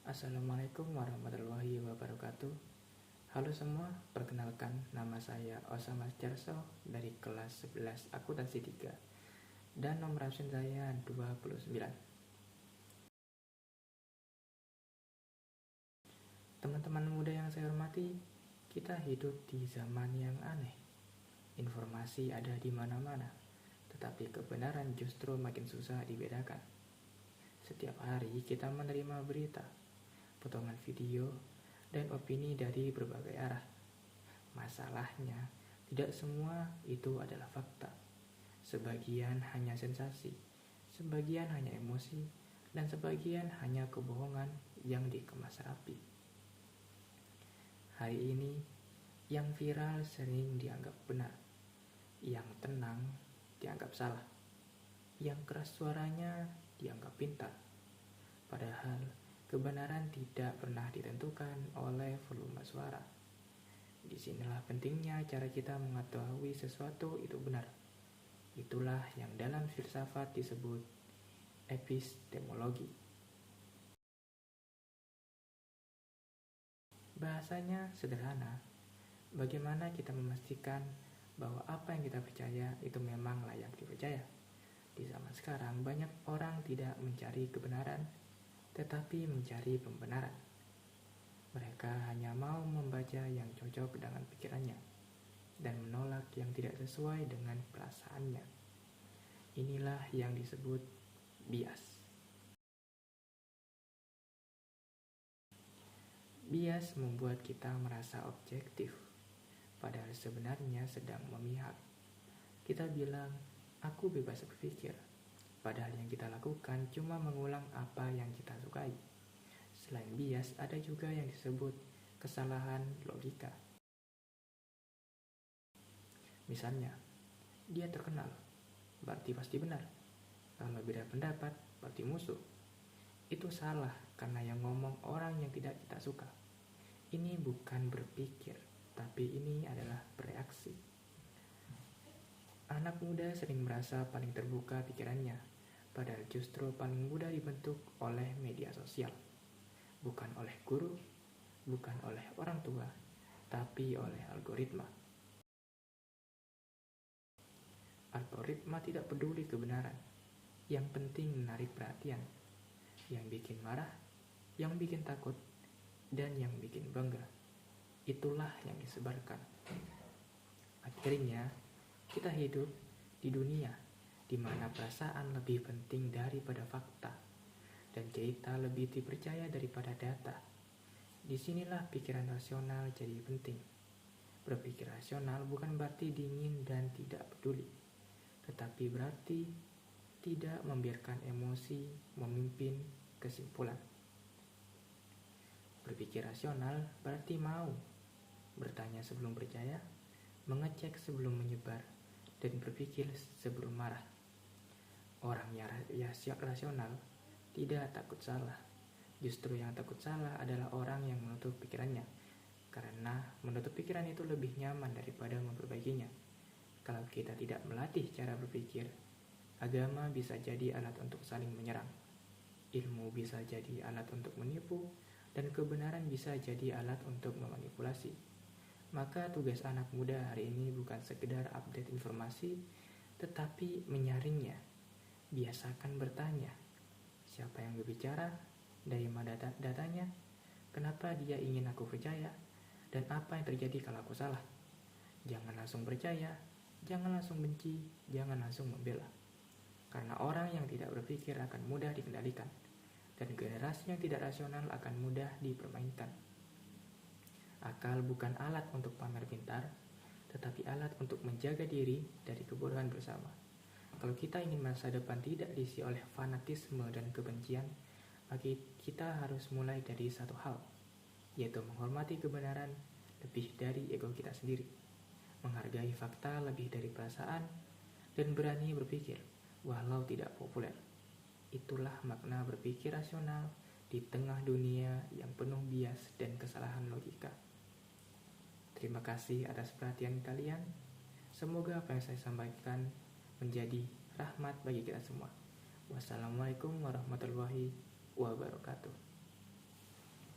Assalamualaikum warahmatullahi wabarakatuh. Halo semua, perkenalkan nama saya Osama Jarso dari kelas 11 Akuntansi 3 dan nomor absen saya 29. Teman-teman muda yang saya hormati, kita hidup di zaman yang aneh. Informasi ada di mana-mana, tetapi kebenaran justru makin susah dibedakan. Setiap hari kita menerima berita, potongan video, dan opini dari berbagai arah. Masalahnya, tidak semua itu adalah fakta. Sebagian hanya sensasi, sebagian hanya emosi, dan sebagian hanya kebohongan yang dikemas rapi. Hari ini, yang viral sering dianggap benar, yang tenang dianggap salah, yang keras suaranya dianggap pintar. Padahal, kebenaran tidak pernah ditentukan oleh volume suara. Disinilah pentingnya cara kita mengetahui sesuatu itu benar. Itulah yang dalam filsafat disebut epistemologi. Bahasanya sederhana. Bagaimana kita memastikan bahwa apa yang kita percaya itu memang layak dipercaya? Di zaman sekarang banyak orang tidak mencari kebenaran, tetapi mencari pembenaran. Mereka hanya mau membaca yang cocok dengan pikirannya dan menolak yang tidak sesuai dengan perasaannya. Inilah yang disebut bias. Bias membuat kita merasa objektif, padahal sebenarnya sedang memihak. Kita bilang, aku bebas berpikir, padahal yang kita lakukan cuma mengulang apa yang kita sukai. Selain bias, ada juga yang disebut kesalahan logika. Misalnya, dia terkenal, berarti pasti benar. Kalau beda pendapat, berarti musuh. Itu salah karena yang ngomong orang yang tidak kita suka. Ini bukan berpikir, tapi ini adalah bereaksi. Anak muda sering merasa paling terbuka pikirannya, padahal justru paling mudah dibentuk oleh media sosial. Bukan oleh guru, bukan oleh orang tua, tapi oleh algoritma. Algoritma tidak peduli kebenaran, yang penting menarik perhatian, yang bikin marah, yang bikin takut, dan yang bikin bangga. Itulah yang disebarkan. Akhirnya, kita hidup di dunia di mana perasaan lebih penting daripada fakta, dan cerita lebih dipercaya daripada data. Disinilah pikiran rasional jadi penting. Berpikir rasional bukan berarti dingin dan tidak peduli, tetapi berarti tidak membiarkan emosi memimpin kesimpulan. Berpikir rasional berarti mau bertanya sebelum percaya, mengecek sebelum menyebar, dan berpikir sebelum marah. Orang yang rasional tidak takut salah. Justru yang takut salah adalah orang yang menutup pikirannya, karena menutup pikiran itu lebih nyaman daripada memperbaikinya. Kalau kita tidak melatih cara berpikir, agama bisa jadi alat untuk saling menyerang, ilmu bisa jadi alat untuk menipu, dan kebenaran bisa jadi alat untuk memanipulasi. Maka tugas anak muda hari ini bukan sekedar update informasi, tetapi menyaringnya. Biasakan bertanya, siapa yang berbicara, dari mana datanya, kenapa dia ingin aku percaya, dan apa yang terjadi kalau aku salah. Jangan langsung percaya, jangan langsung benci, jangan langsung membela. Karena orang yang tidak berpikir akan mudah dikendalikan, dan generasi yang tidak rasional akan mudah dipermainkan. Akal bukan alat untuk pamer pintar, tetapi alat untuk menjaga diri dari kebodohan bersama. Kalau kita ingin masa depan tidak diisi oleh fanatisme dan kebencian, maka kita harus mulai dari satu hal, yaitu menghormati kebenaran lebih dari ego kita sendiri, menghargai fakta lebih dari perasaan, dan berani berpikir walau tidak populer. Itulah makna berpikir rasional di tengah dunia yang penuh bias dan kesalahan logika. Terima kasih atas perhatian kalian. Semoga apa yang saya sampaikan menjadi rahmat bagi kita semua. Wassalamualaikum warahmatullahi wabarakatuh.